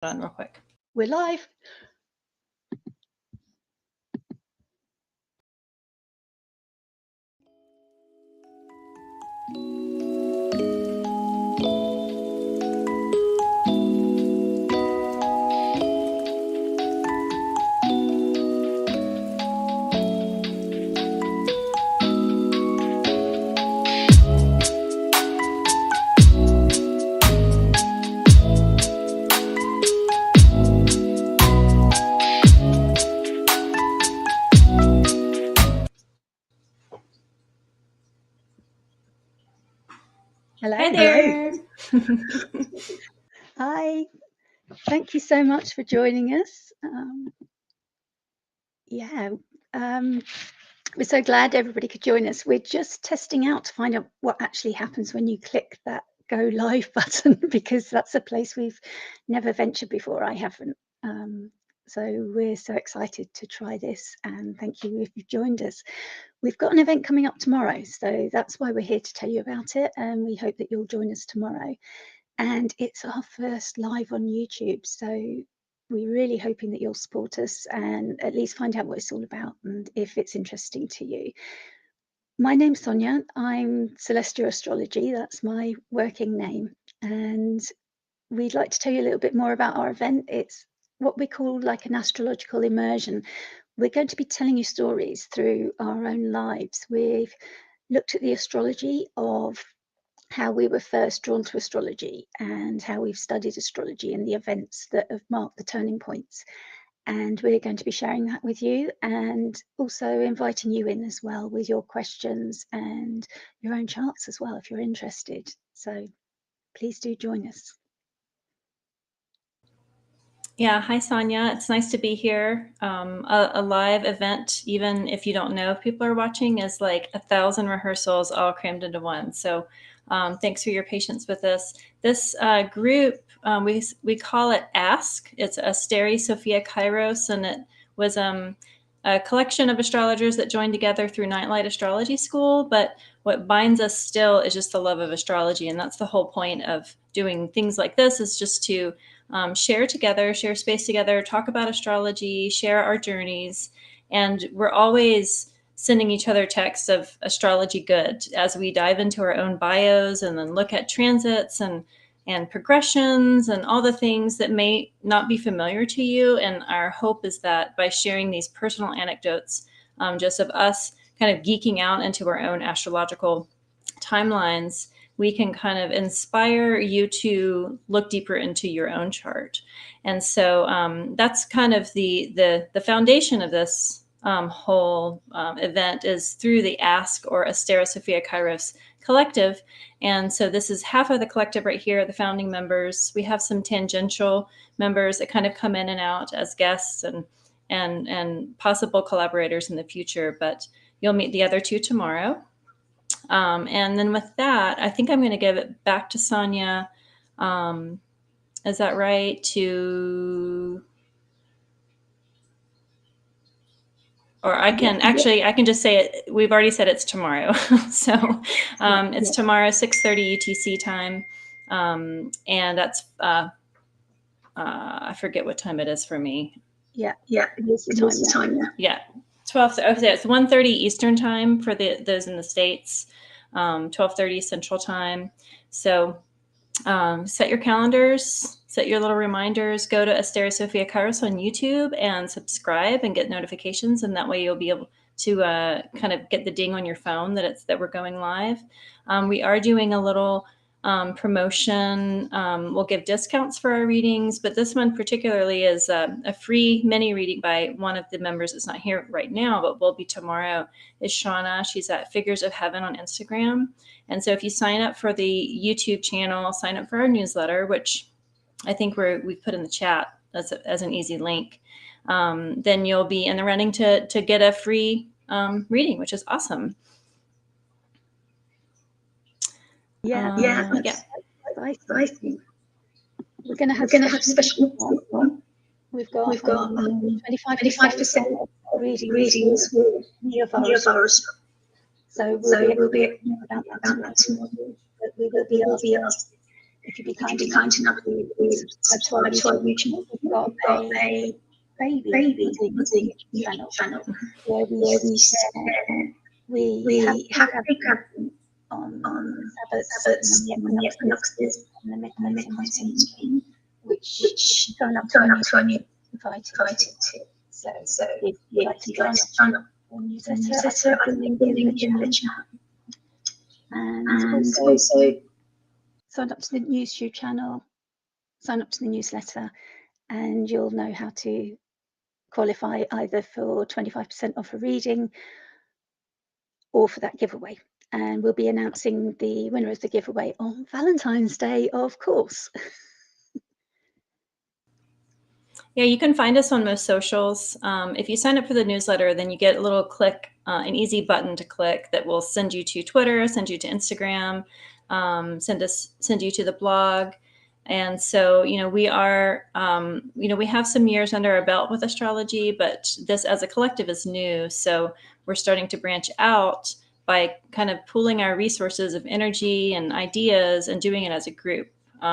on real quick. We're live. Hello. Hi there. Hi. Thank you so much for joining us. We're so glad everybody could join us. We're just testing out to find out what actually happens when you click that go live button, because that's a place we've never ventured before. I haven't. So we're so excited to try this, and thank you if you've joined us. We've got an event coming up tomorrow, so that's why we're here to tell you about it, and we hope that you'll join us tomorrow. And it's our first live on YouTube, so we're really hoping that you'll support us and at least find out what it's all about and if it's interesting to you. My name's Sonia. I'm Celestial Astrology. That's my working name. And we'd like to tell you a little bit more about our event. It's what we call like an astrological immersion. We're going to be telling you stories through our own lives. We've looked at the astrology of how we were first drawn to astrology and how we've studied astrology and the events that have marked the turning points. And we're going to be sharing that with you and also inviting you in as well with your questions and your own charts as well, if you're interested. So please do join us. Yeah, hi Sonia. It's nice to be here. A live event, even if you don't know if people are watching, is like 1,000 rehearsals all crammed into one. So thanks for your patience with us. This group, we call it ASK. It's Asteri Sophia Kairos, and it was a collection of astrologers that joined together through Nightlight Astrology School. But what binds us still is just the love of astrology, and that's the whole point of doing things like this, is just to share together, share space together, talk about astrology, share our journeys. And we're always sending each other texts of astrology good as we dive into our own bios and then look at transits and progressions and all the things that may not be familiar to you. And our hope is that by sharing these personal anecdotes, just of us kind of geeking out into our own astrological timelines, we can kind of inspire you to look deeper into your own chart. And so that's kind of the foundation of this whole event, is through the Ask or Astera Sophia Kairos collective. And so this is half of the collective right here, the founding members. We have some tangential members that kind of come in and out as guests and possible collaborators in the future, but you'll meet the other two tomorrow. And then with that, I think I'm going to give it back to Sonia. Is that right? Or I can just say it. We've already said it's tomorrow. So it's tomorrow, 6:30 UTC time. And that's, I forget what time it is for me. Yeah, it's the time. Yeah. 12. It's 1:30 Eastern time for those in the States, 12:30 Central time. So set your calendars, set your little reminders, go to Astera Sophia Kairos on YouTube and subscribe and get notifications. And that way you'll be able to kind of get the ding on your phone that we're going live. We are doing a little promotion. We'll give discounts for our readings, but this one particularly is a free mini reading by one of the members that's not here right now, but will be tomorrow, is Shauna. She's at Figures of Heaven on Instagram. And so if you sign up for the YouTube channel, sign up for our newsletter, which I think we've put in the chat as an easy link, then you'll be in the running to get a free reading, which is awesome. Yeah. I think we're going to have special. We've got 25% readings with any of our. So we'll be about that tomorrow. But we will be asked if you'd be kind enough to subscribe to our YouTube channel, we've got a baby pudding channel where we have pre-programming on the Sabbats and the equinoxes and the midnight and change, which if you sign up to our newsletter, invited to. So if you'd like to sign up to our newsletter, I will link in the chat. And also sign up to the YouTube channel, sign up to the newsletter, and you'll know how to qualify either for 25% off a reading or for that giveaway. And we'll be announcing the winner of the giveaway on Valentine's Day, of course. Yeah, you can find us on most socials. If you sign up for the newsletter, then you get a little click, an easy button to click that will send you to Twitter, send you to Instagram, send you to the blog. And so, we are, we have some years under our belt with astrology, but this as a collective is new. So we're starting to branch out by kind of pooling our resources of energy and ideas and doing it as a group,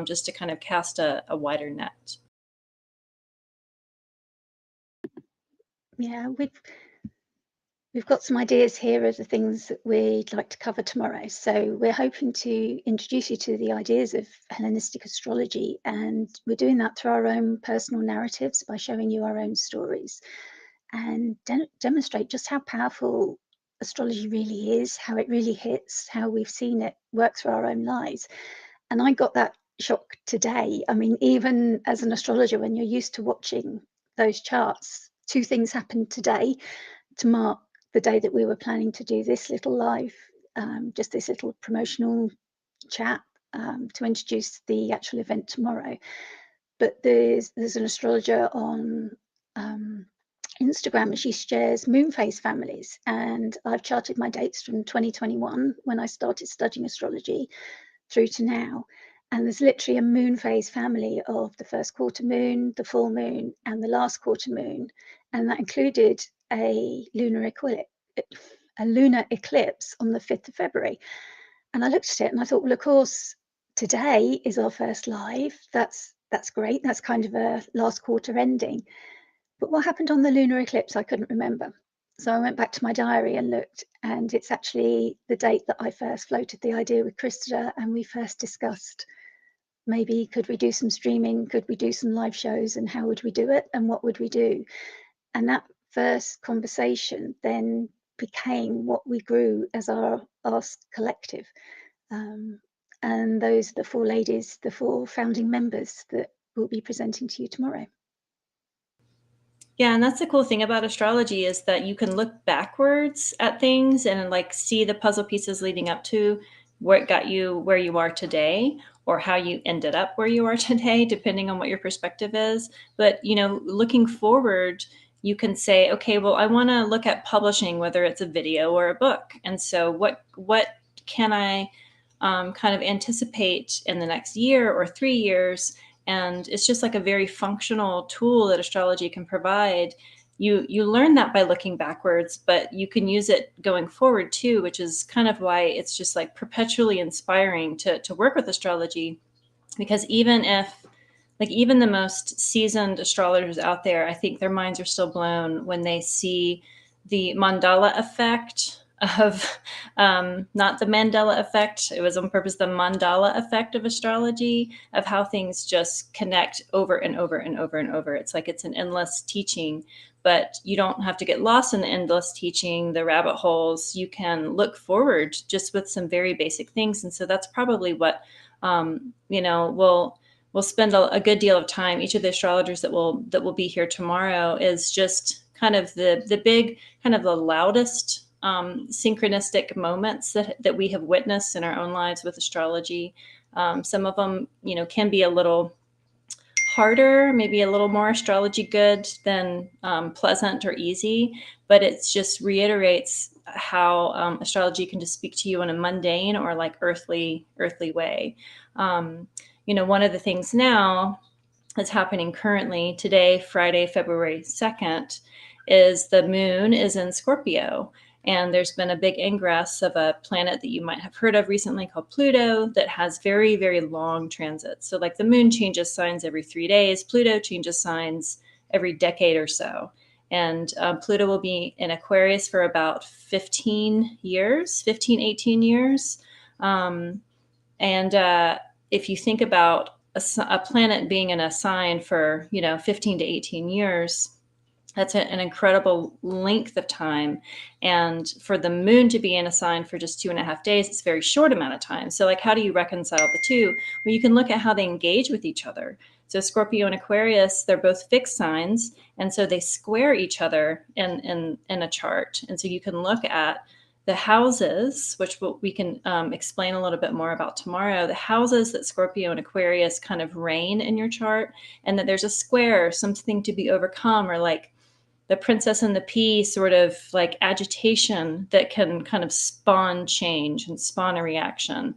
just to kind of cast a wider net. Yeah, we've got some ideas here of the things that we'd like to cover tomorrow. So we're hoping to introduce you to the ideas of Hellenistic astrology, and we're doing that through our own personal narratives by showing you our own stories and demonstrate just how powerful astrology really is, how it really hits, how we've seen it work through our own lives. And I got that shock today. I mean, even as an astrologer, when you're used to watching those charts, two things happened today to mark the day that we were planning to do this little live, just this little promotional chat to introduce the actual event tomorrow. But there's an astrologer on Instagram, and she shares moon phase families, and I've charted my dates from 2021 when I started studying astrology through to now. And there's literally a moon phase family of the first quarter moon, the full moon, and the last quarter moon. And that included a lunar eclipse on the 5th of February. And I looked at it and I thought, well, of course, today is our first live. That's great. That's kind of a last quarter ending. But what happened on the lunar eclipse, I couldn't remember. So I went back to my diary and looked, and it's actually the date that I first floated the idea with Krista, and we first discussed maybe could we do some streaming, could we do some live shows, and how would we do it, and what would we do? And that first conversation then became what we grew as our Ask Collective. And those are the four ladies, the four founding members that we'll be presenting to you tomorrow. Yeah, and that's the cool thing about astrology is that you can look backwards at things and like see the puzzle pieces leading up to what got you where you are today, or how you ended up where you are today, depending on what your perspective is. But, looking forward, you can say, okay, well, I want to look at publishing, whether it's a video or a book. And so what can I kind of anticipate in the next year or 3 years? And it's just like a very functional tool that astrology can provide. You learn that by looking backwards, but you can use it going forward too, which is kind of why it's just like perpetually inspiring to work with astrology. Because even the most seasoned astrologers out there, I think their minds are still blown when they see the mandala effect of not the Mandela effect. It was on purpose the mandala effect of astrology, of how things just connect over and over and over and over. It's like it's an endless teaching, but you don't have to get lost in the endless teaching, the rabbit holes. You can look forward just with some very basic things. And so that's probably what, we'll spend a good deal of time. Each of the astrologers that will be here tomorrow is just kind of the big, kind of the loudest synchronistic moments that we have witnessed in our own lives with astrology. Some of them, can be a little harder, maybe a little more astrology good than pleasant or easy, but it just reiterates how astrology can just speak to you in a mundane or like earthly way. One of the things now that's happening currently today, Friday, February 2nd, is the moon is in Scorpio. And there's been a big ingress of a planet that you might have heard of recently called Pluto that has very, very long transits. So like the moon changes signs every 3 days, Pluto changes signs every decade or so. And Pluto will be in Aquarius for about 15 years, 15, 18 years. And if you think about a planet being in a sign for, 15 to 18 years, that's an incredible length of time. And for the moon to be in a sign for just 2.5 days, it's a very short amount of time. So like, how do you reconcile the two? Well, you can look at how they engage with each other. So Scorpio and Aquarius, they're both fixed signs. And so they square each other in a chart. And so you can look at the houses, which we can explain a little bit more about tomorrow, the houses that Scorpio and Aquarius kind of reign in your chart, and that there's a square, something to be overcome, or like the princess and the pea sort of like agitation that can kind of spawn change and spawn a reaction.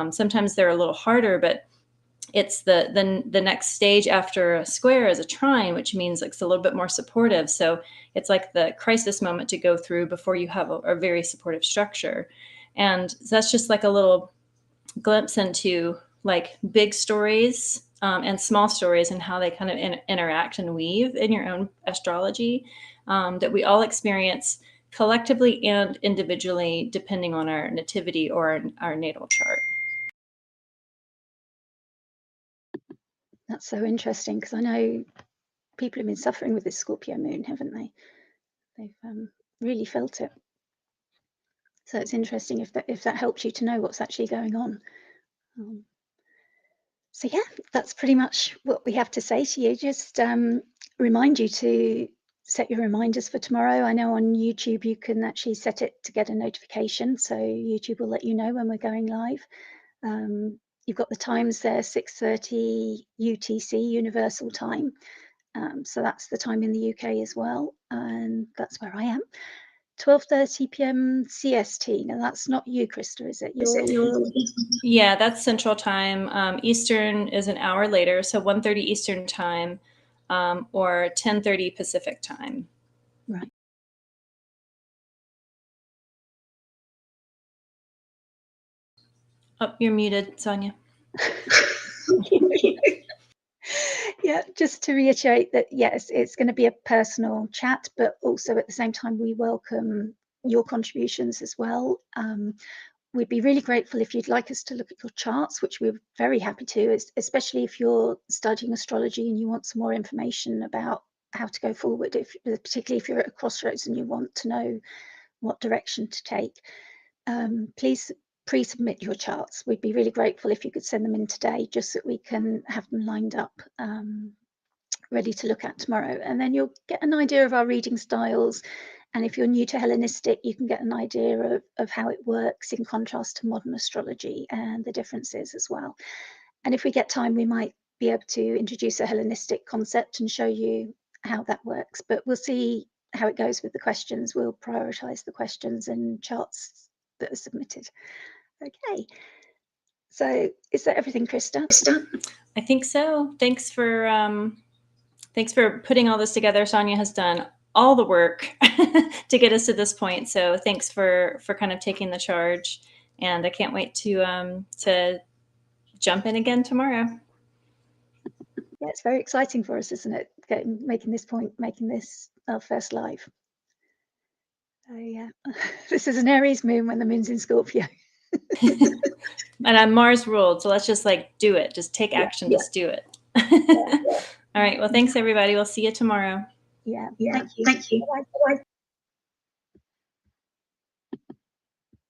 Sometimes they're a little harder, but it's the next stage after a square is a trine, which means like it's a little bit more supportive. So it's like the crisis moment to go through before you have a very supportive structure. And that's just like a little glimpse into like big stories and small stories and how they kind of interact and weave in your own astrology that we all experience collectively and individually, depending on our nativity or our natal chart. That's so interesting, because I know people have been suffering with this Scorpio moon, haven't they? They've really felt it. So it's interesting if that helps you to know what's actually going on. So yeah, that's pretty much what we have to say to you. Just remind you to set your reminders for tomorrow. I know on YouTube you can actually set it to get a notification, so YouTube will let you know when we're going live. You've got the times there, 6:30 UTC, Universal Time. So that's the time in the UK as well, and that's where I am. 12:30 p.m. CST. Now that's not you, Krista, is it? Yeah, that's Central Time. Eastern is an hour later, so 1:30 Eastern Time or 10:30 Pacific Time. Right. Oh, you're muted, Sonia. Yeah, just to reiterate that, yes, it's going to be a personal chat, but also at the same time, we welcome your contributions as well. We'd be really grateful if you'd like us to look at your charts, which we're very happy to, especially if you're studying astrology and you want some more information about how to go forward, particularly if you're at a crossroads and you want to know what direction to take. Please pre-submit your charts. We'd be really grateful if you could send them in today, just so that we can have them lined up, ready to look at tomorrow. And then you'll get an idea of our reading styles. And if you're new to Hellenistic, you can get an idea of how it works in contrast to modern astrology and the differences as well. And if we get time, we might be able to introduce a Hellenistic concept and show you how that works. But we'll see how it goes with the questions. We'll prioritize the questions and charts that are submitted. Okay. So is that everything, Krista? I think so. Thanks for putting all this together. Sonia has done all the work to get us to this point. So thanks for kind of taking the charge. And I can't wait to jump in again tomorrow. Yeah, it's very exciting for us, isn't it? Making this our first live. So yeah, this is an Aries moon when the moon's in Scorpio. And I'm Mars ruled, so let's just like do it. Just take action. Yeah. Just do it. All right. Well, thanks everybody. We'll see you tomorrow. Yeah. Yeah. Thank you. Thank you. Bye-bye.